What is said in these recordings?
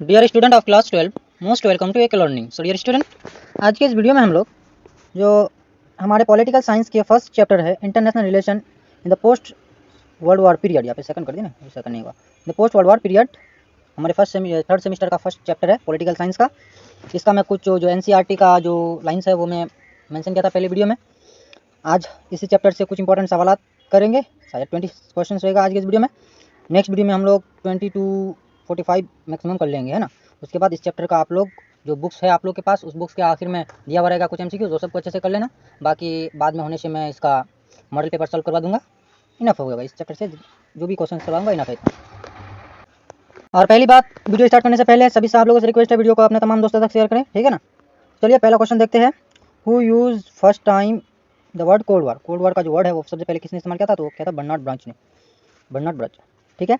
Dear student of class 12, most welcome to एक learning. So dear student, आज के इस वीडियो में हम लोग जो हमारे पॉलिटिकल साइंस के फर्स्ट चैप्टर है international relation in the post world war period, यहाँ पे सेकंड कर दी ना, सेकंड नहीं हुआ, the post world war period हमारे थर्ड सेमेस्टर का फर्स्ट चैप्टर है पॉलिटिकल साइंस का। इसका मैं कुछ जो एनसीईआरटी का जो लाइन्स है वो मैं मेंशन किया था पहले वीडियो में। आज इसी चैप्टर से कुछ इंपॉर्टेंट सवाल करेंगे, शायद 20 क्वेश्चन रहेगा आज के इस वीडियो में। नेक्स्ट वीडियो में हम लोग 20 to 45 मैक्सिमम कर लेंगे, है ना। उसके बाद इस चैप्टर का आप लोग जो बुक्स है आप लोग के पास, उस बुक्स के आखिर में दिया हुआ रहेगा कुछ एमसीक्यू, जो सबको अच्छे से कर लेना। बाकी बाद में होने से मैं इसका मॉडल पेपर सॉल्व करवा दूंगा। इनफ होगा भाई, इस चैप्टर से जो भी क्वेश्चन करवाऊंगा इनफ है। और पहली बात, वीडियो स्टार्ट करने से पहले सभी से आप लोगों से रिक्वेस्ट है, वीडियो को अपने तमाम दोस्तों तक शेयर करें, ठीक है ना। चलिए पहला क्वेश्चन देखते हैं। Who use first time the word cold war. Cold war का जो वर्ड है वो सबसे पहले किसने इस्तेमाल किया था, तो वो क्या था, बर्नार्ड ब्रांच ने। बर्नार्ड ब्रांच, ठीक है।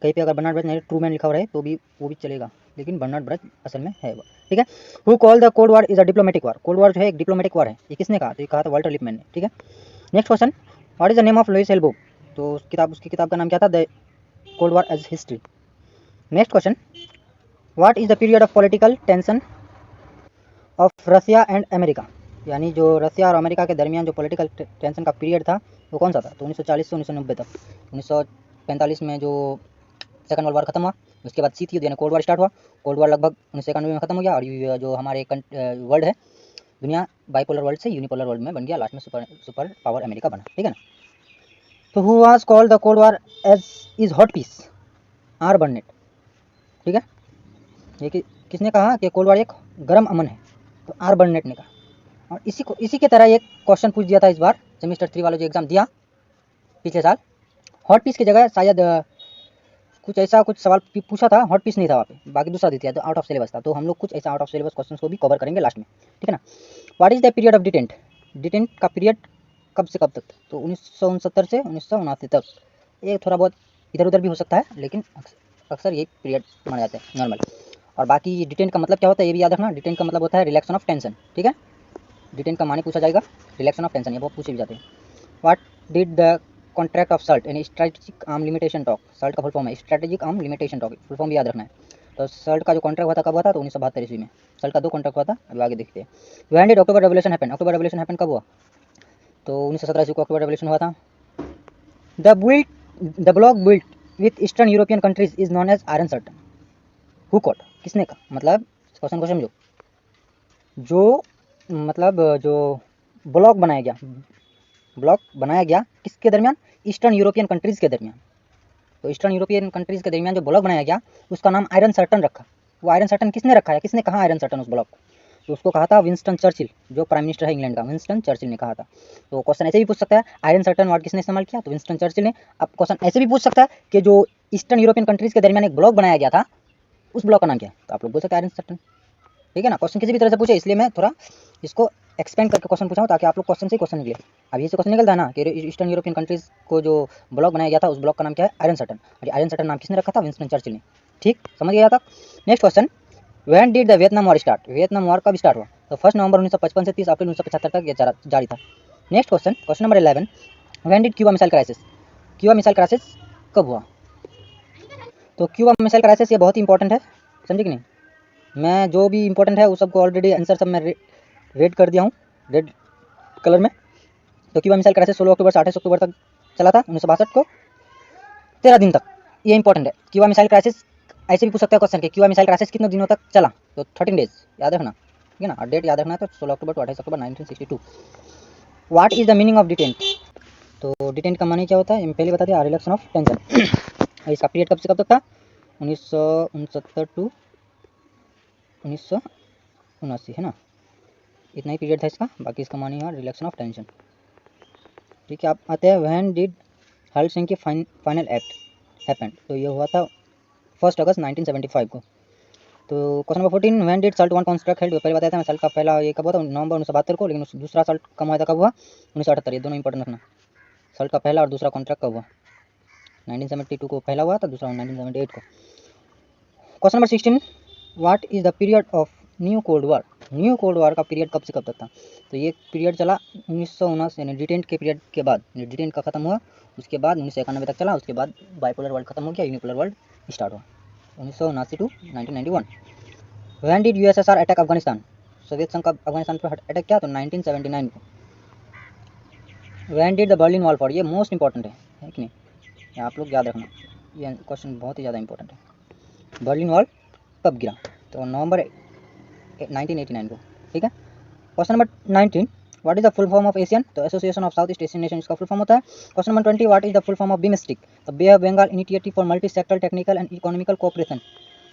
कहीं पे अगर बर्नार्ड ब्रांच नहीं ट्रूमैन लिखा हुआ रहे तो भी वो भी चलेगा, लेकिन बर्नार्ड ब्रांच असल में है वो, ठीक है। Who call the cold war is a diplomatic war. Cold war जो है एक डिप्लोमेटिक वार है, ये किसने कहा, तो ये कहा था वाल्टर लिपमैन ने, ठीक है। Next question, what is the name of Louis Elbow. तो उसकी किताब का नाम क्या था, the cold war as history. Next question, what is the period of political tension of Russia and America. यानी जो रसिया और अमेरिका के दरमियान जो पॉलिटिकल टेंशन का पीरियड था वो कौन सा था, तो 1940 से 1990 तक। 1945 में जो सेकंड वर्ल्ड वार खत्म हुआ, उसके बाद शीत युद्ध यानी कोल्ड वार स्टार्ट हुआ। कोल्ड वार लगभग 1991 में खत्म हो गया, और जो हमारे वर्ल्ड है, दुनिया बाइपोलर वर्ल्ड से यूनिपोलर वर्ल्ड में बन गया, लास्ट में सुपर पावर अमेरिका बना, ठीक है ना। तो who was called the cold war as is hot peace, R Burnett, ठीक है। ये किसने कहा कि कोल्ड वार एक गर्म अमन है, तो आर बर्नेट ने कहा। और इसी के तरह एक क्वेश्चन पूछ दिया था इस बार सेमेस्टर 3 वाला जो एग्जाम दिया पिछले साल, हॉट पीस की जगह शायद कुछ ऐसा कुछ सवाल पूछा था, हॉट पीस नहीं था वहाँ पे, बाकी दूसरा दी थी, तो आउट ऑफ सिलेबस था। तो हम लोग कुछ ऐसा आउट ऑफ सिलेबस क्वेश्चन को भी कवर करेंगे लास्ट में, ठीक है ना। What is the period of detente. Detente का पीरियड कब से कब तक, तो 1969 से 1979 तक। ये थोड़ा बहुत इधर उधर भी हो सकता है, लेकिन अक्सर ये पीरियड माना जाता है नॉर्मल। और बाकी डिटेंट का मतलब क्या होता है ये भी याद रखना। डिटेंट का मतलब होता है रिलैक्सन ऑफ टेंशन, ठीक है। डिटेंट का माने पूछा जाएगा रिलैक्सन ऑफ टेंशन, ये बहुत पूछे भी जाते हैं। What did the contract of SALT यानी strategic arm limitation talk. SALT का फुल फॉर्म है strategic arm limitation talk, full form भी याद रखना है। तो सल्ट का जो कॉन्ट्रैक्ट हुआ था कब हुआ था, तो 1972 ईस्वी में सल्ट का 2 कॉन्ट्रैक्ट हुआ था, अभी आगे देखते हैं। When did October revolution happen. October revolution happen कब हुआ, तो 1917 ईस्वी को अक्टूबर रेवोल्यूशन हुआ था। The block built with eastern European countries is known as iron curtain. Who quote, किसने कहा, मतलब क्वेश्चन को समझो। जो मतलब जो ब्लॉक बनाया गया किसके दरमियान, ईस्टर्न यूरोपियन कंट्रीज़ के दरमियान। तो ईस्टर्न यूरोपियन कंट्रीज़ के दरमियान जो ब्लॉक बनाया गया उसका नाम आयरन सर्टन रखा। वो आयरन सर्टन किसने रखा है, किसने कहा आयरन सर्टन उस ब्लॉक को, तो उसको कहा था विंस्टन चर्चिल, जो प्राइम मिनिस्टर है इंग्लैंड का, विंस्टन चर्चिल ने कहा था। तो क्वेश्चन ऐसे भी पूछ सकता है आयरन सर्टन वर्ड किसने इस्तेमाल किया, तो विंस्टन चर्चिल ने। अब क्वेश्चन ऐसे भी पूछ सकता है कि जो ईस्टर्न यूरोपियन कंट्रीज़ के दरमियान एक ब्लॉक बनाया गया था उस ब्लॉक का नाम क्या है, तो आप लोग बोल सकते हैं आयरन सर्टन, ठीक है ना। क्वेश्चन किसी भी तरह से पूछे, इसलिए मैं थोड़ा इसको एक्सपेंड करके क्वेश्चन पूछा हूँ ताकि आप लोग क्वेश्चन से क्वेश्चन निकले। अब ये से क्वेश्चन निकलता है ना कि ईस्टर्न यूरोपियन कंट्रीज़ को जो ब्लॉक बनाया गया था उस ब्लॉक का नाम क्या है, आयरन सर्टन। और आयरन सर्टन नाम किसने रखा था, विंस्टन चर्चिल ने, ठीक, समझ गया तक। Next question, when did the Vietnam war start. Vietnam war कब स्टार्ट हुआ, तो 1 नवंबर 1955 से 30 अप्रैल 1975 तक ये जारी था। Next question, question number 11, when did Cuba missile crisis. Cuba missile crisis कब हुआ, तो क्यूबा मिसाइल क्राइसिस ये बहुत ही इंपॉर्टेंट है, समझे कि नहीं। मैं जो भी इंपॉर्टेंट है वो सबको ऑलरेडी आंसर सब मैं रेड कर दिया हूँ रेड कलर में। तो क्यूबा मिसाइल क्राइसिस 16 अक्टूबर से 28 अक्टूबर तक चला था 1962 को, 13 दिन तक। ये इंपॉर्टेंट है, क्यूबा मिसाइल क्राइसिस ऐसे भी पूछ सकता है क्वेश्चन कि क्यूबा मिसाइल क्राइसिस कितने दिनों तक चला, तो 13 डेज याद रखना, ठीक है ना। और डेट याद रखना है, तो 16 October to 28 October 1962। What is the meaning of detente, तो डिटेंट का माने क्या होता है, पहले बता दिया, रिलैक्सन ऑफ टेंशन। इसका पीरियड कब से कब तक था, 1969 टू 1979, है ना, इतना ही पीरियड था इसका। बाकी इसका मानी है रिलैक्सन ऑफ टेंशन, ठीक है। आप आते हैं when did Helsinki final act happened, तो ये हुआ था 1 अगस्त 1975 को। तो question number 14, when did Salt one contract held, पहले बताया था मैं, सल्ट का पहला ये कब हुआ था, नवंबर 1972 को, लेकिन दूसरा सल्ट कब हुआ था, कब हुआ, 1978। ये दोनों इंपॉर्टेंट रखना, सल्ट का पहला और दूसरा कॉन्ट्रैक्ट कब हुआ, 1972 को पहला हुआ था, दूसरा 1978 को। Question number 16, what is the period of new cold war. New cold war का पीरियड कब से कब तक था, तो ये पीरियड चला 1979 यानी डिटेंट के पीरियड के बाद, डिटेंट का खत्म हुआ उसके बाद 1991 तक चला, उसके बाद बाइपोलर वर्ल्ड खत्म हो गया, यूनिपोलर वर्ल्ड स्टार्ट हुआ। 1979 to 1991। When did USSR attack Afghanistan? Soviet संघ का अफगानिस्तान पर अटैक किया तो 1979 को। When did the Berlin wall fall? ये मोस्ट इंपॉर्टेंट है कि नहीं, ये आप लोग याद रखना, ये क्वेश्चन बहुत ही ज़्यादा इंपॉर्टेंट है। बर्लिन वॉल कब गिरा? तो नवंबर 1989 को। ठीक है। Question number 19, what is the full form of ASEAN? तो association of south east Asian nation इसका फुल फॉर्म होता है। Question number 20, what is the full form of BIMSTEC? तो bay of Bengal initiative for multi sectoral technical and economical cooperation.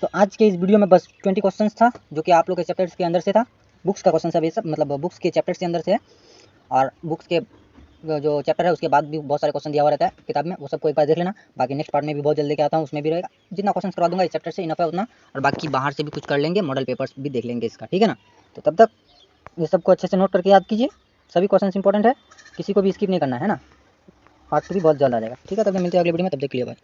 तो आज के इस वीडियो में बस 20 क्वेश्चन था, जो कि आप लोग के चैप्टर्स के अंदर से था। बुक्स का क्वेश्चन सब ये सब मतलब बुक्स के चैप्टर्स के अंदर से है, और बुक्स के जो चैप्टर है उसके बाद भी बहुत सारे क्वेश्चन दिया हुआ रहता है किताब में, वो सबको एक बार देख लेना। बाकी नेक्स्ट पार्ट में भी बहुत जल्दी लेके आता हूँ, उसमें भी रहेगा। जितना क्वेश्चन करवा दूंगा इस चैप्टर से इनफ है उतना, और बाकी बाहर से भी कुछ कर लेंगे, मॉडल पेपर्स भी देख लेंगे इसका। ठीक है ना। तो तब तक ये सबको अच्छे से नोट करके याद कीजिए, सभी क्वेश्चन इंपॉर्टेंट है, किसी को भी स्किप नहीं करना है ना, पार्ट 2 भी बहुत जल्द आ जाएगा। ठीक है, तब मिलते हैं अगले वीडियो में, तब तक के लिए बाय।